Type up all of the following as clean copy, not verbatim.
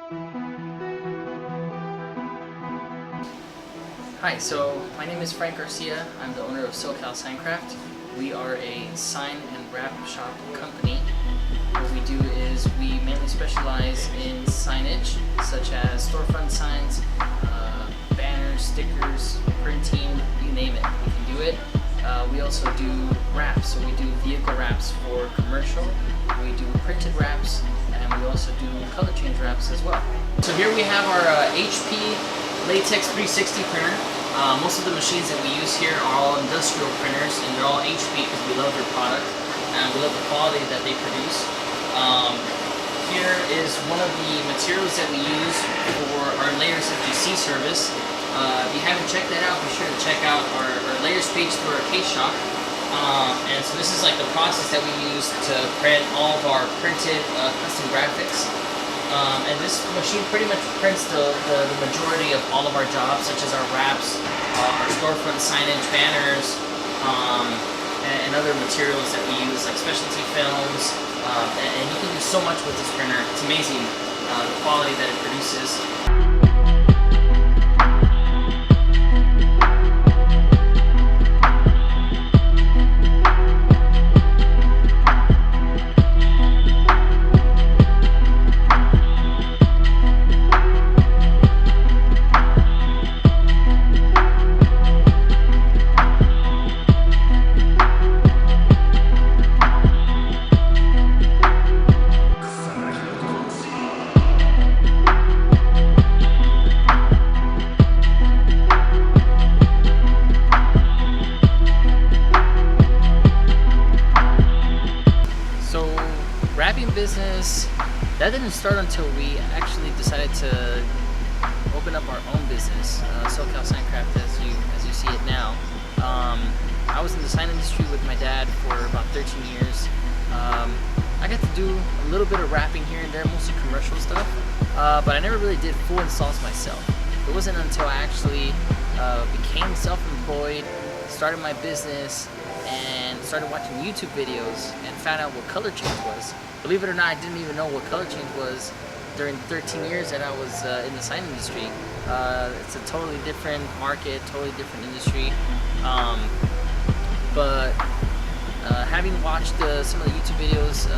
Hi, so my name is Frank Garcia. I'm the owner of SoCal SignCraft. We are a sign and wrap shop company. What we do is we mainly specialize in signage, such as storefront signs, banners, stickers, printing, you name it, we can do it. We also do wraps, so we do vehicle wraps for commercial, we do printed wraps, and we also do color change wraps as well. So here we have our HP Latex 360 printer. Most of the machines that we use here are all industrial printers, and they're all HP because we love their product and we love the quality that they produce. Here is one of the materials that we use for our layers FGC service. If you haven't checked that out, be sure to check out our layers page through our case shop. And so this is like the process that we use to print all of our printed custom graphics. And this machine pretty much prints the majority of all of our jobs, such as our wraps, our storefront signage, banners, and other materials that we use, like specialty films. And you can do so much with this printer. It's amazing the quality that it produces. Wrapping business, that didn't start until we actually decided to open up our own business, SoCal SignCraft, as you see it now. I was in the sign industry with my dad for about 13 years. I got to do a little bit of wrapping here and there, mostly commercial stuff, but I never really did full installs myself. It wasn't until I actually became self-employed, started my business, and started watching YouTube videos and found out what color change was. Believe it or not, I didn't even know what color change was during 13 years that I was in the sign industry. It's a totally different market, totally different industry. But having watched some of the YouTube videos,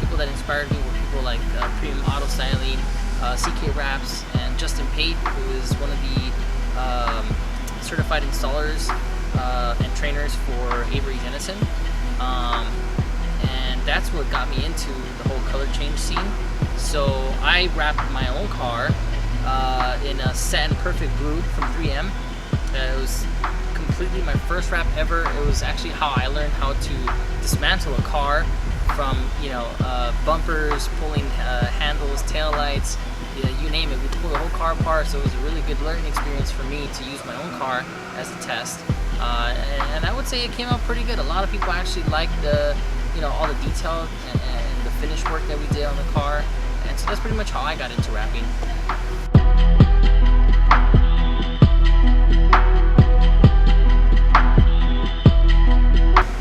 people that inspired me were people like Premium Auto Styling, CK Wraps, and Justin Pate, who is one of the certified installers and trainers for Avery Jennison. And that's what got me into the whole color change scene. So I wrapped my own car in a satin perfect blue from 3M. It was completely my first wrap ever. It was actually how I learned how to dismantle a car from, bumpers, pulling handles, taillights, you name it. We pulled the whole car apart, so it was a really good learning experience for me to use my own car as a test. And I would say it came out pretty good. A lot of people actually liked the, all the detail and the finish work that we did on the car. And so that's pretty much how I got into wrapping.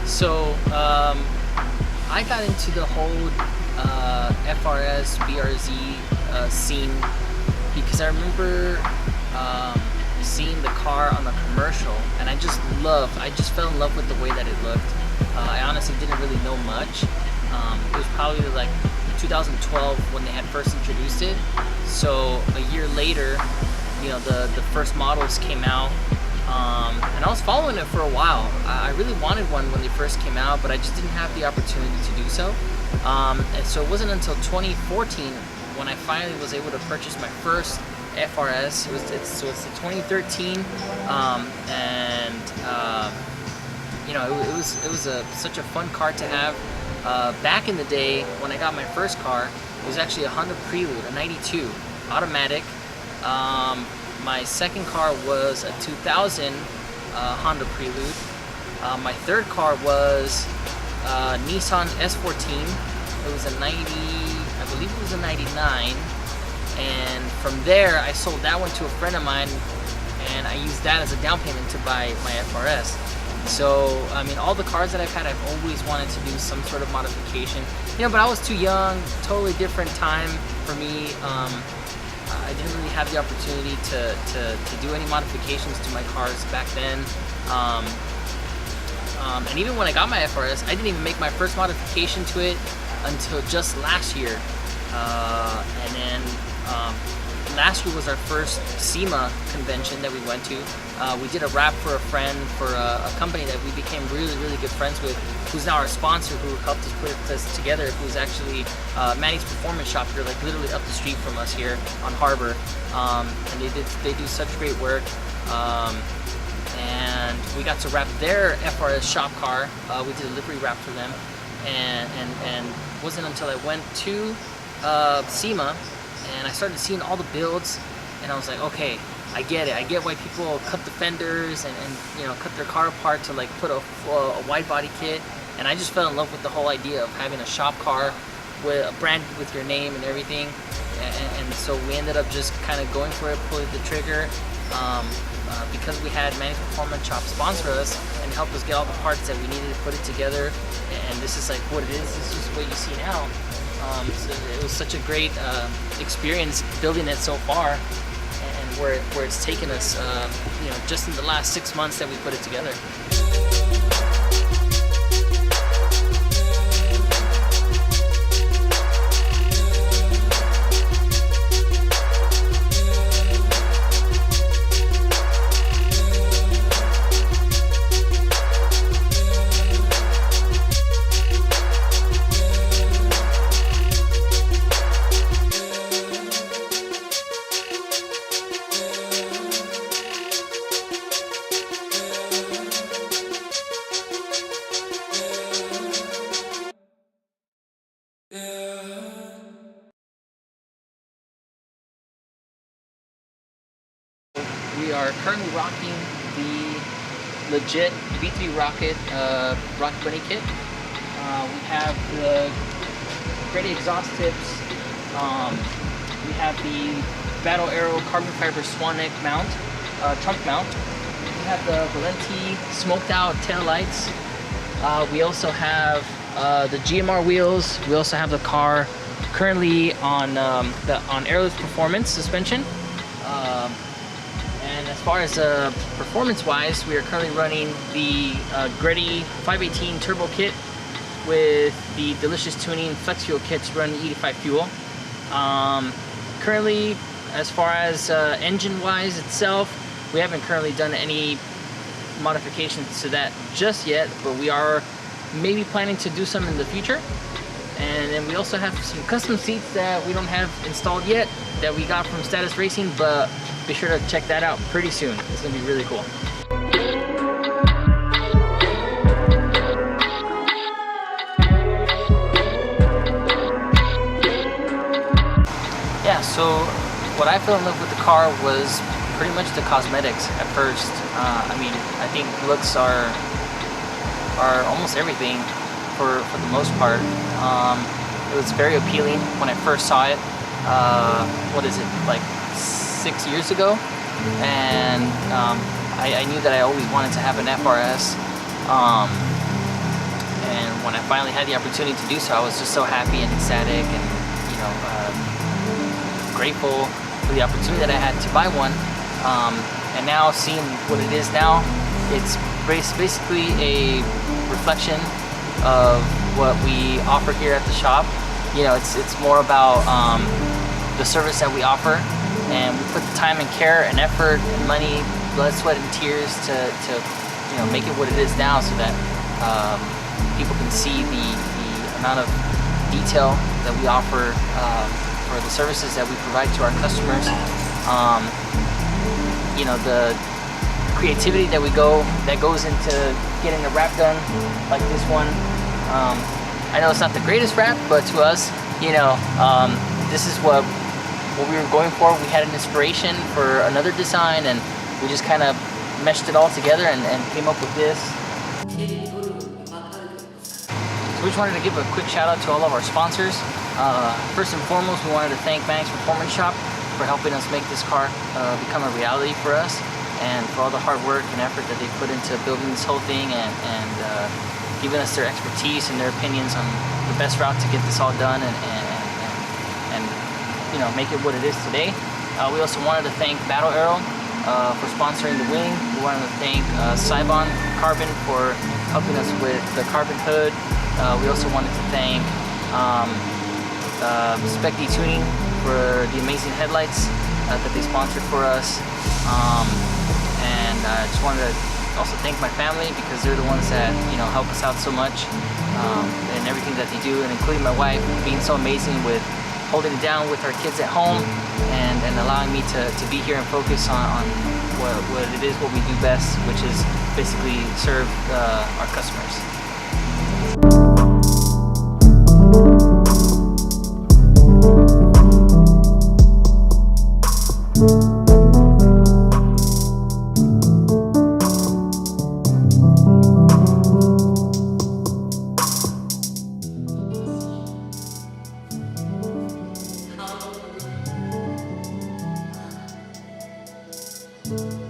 So I got into the whole FRS, BRZ scene because I remember seeing the car on the commercial, and I just fell in love with the way that it looked. I honestly didn't really know much. It was probably like 2012 when they had first introduced it. So a year later, the first models came out, and I was following it for a while. I really wanted one when they first came out, but I just didn't have the opportunity to do so. And so it wasn't until 2014 when I finally was able to purchase my first FRS. It's the 2013, it was such a fun car to have. Back in the day when I got my first car, it was actually a Honda Prelude, a 92 automatic. My second car was a 2000 Honda Prelude. My third car was Nissan S14. It was a 90, I believe it was a 99. And from there, I sold that one to a friend of mine, and I used that as a down payment to buy my FRS. So, I mean, all the cars that I've had, I've always wanted to do some sort of modification. But I was too young, totally different time for me. I didn't really have the opportunity to do any modifications to my cars back then. And even when I got my FRS, I didn't even make my first modification to it until just last year. And then last year was our first SEMA convention that we went to. We did a wrap for a friend for a company that we became really, really good friends with, who's now our sponsor, who helped us put this together, who's actually Manny's Performance Shop here, like literally up the street from us here on Harbor. And they do such great work. And we got to wrap their FRS shop car. We did a livery wrap for them, and it wasn't until I went to SEMA and I started seeing all the builds, and I was like, okay, I get it. I get why people cut the fenders and you know, cut their car apart to like put a wide body kit. And I just fell in love with the whole idea of having a shop car with a brand with your name and everything. And so we ended up just kind of going for it, pulling the trigger. Because we had Manny's Performance Shop sponsor us and help us get all the parts that we needed to put it together, and this is like what it is. This is what you see now. So it was such a great experience building it so far, and where it's taken us, you know, just in the last 6 months that we put it together. We are currently rocking the legit V3 Rocket Rocket Bunny kit. We have the Gretty exhaust tips. We have the Battle Arrow carbon fiber swan neck mount, trunk mount. We have the Valenti smoked out tail lights. We also have the GMR wheels. We also have the car currently on airless performance suspension. And as far as performance-wise, we are currently running the Gretty 518 turbo kit with the Delicious Tuning flex fuel kits running 85 fuel. Currently, as far as engine-wise itself, we haven't currently done any modifications to that just yet, but we are maybe planning to do some in the future. And then we also have some custom seats that we don't have installed yet that we got from Status Racing, but be sure to check that out pretty soon. It's gonna be really cool. Yeah, so what I fell in love with the car was pretty much the cosmetics at first. I mean, I think looks are almost everything for the most part. It was very appealing when I first saw it. What is it, like 6 years ago? And I knew that I always wanted to have an FRS. And when I finally had the opportunity to do so, I was just so happy and ecstatic and, you know, grateful for the opportunity that I had to buy one. And now seeing what it is now, it's basically a reflection of what we offer here at the shop. You know, it's more about the service that we offer, and we put the time and care and effort and money, blood, sweat, and tears to you know, make it what it is now, so that people can see the amount of detail that we offer for the services that we provide to our customers. You know, the creativity that goes into getting a wrap done like this one. I know it's not the greatest wrap, but to us, you know, this is what we were going for. We had an inspiration for another design, and we just kind of meshed it all together and came up with this. So we just wanted to give a quick shout out to all of our sponsors. First and foremost, we wanted to thank Manny's Performance Shop for helping us make this car become a reality for us, and for all the hard work and effort that they put into building this whole thing, and giving us their expertise and their opinions on the best route to get this all done and you know, make it what it is today. We also wanted to thank Battle Arrow for sponsoring the wing. We wanted to thank Cybon Carbon for helping us with the carbon hood. We also wanted to thank Specty Tuning for the amazing headlights that they sponsored for us. And I just wanted to also thank my family, because they're the ones that, you know, help us out so much in everything that they do, and including my wife being so amazing with holding it down with our kids at home and allowing me to be here and focus on what it is, what we do best, which is basically serve our customers. How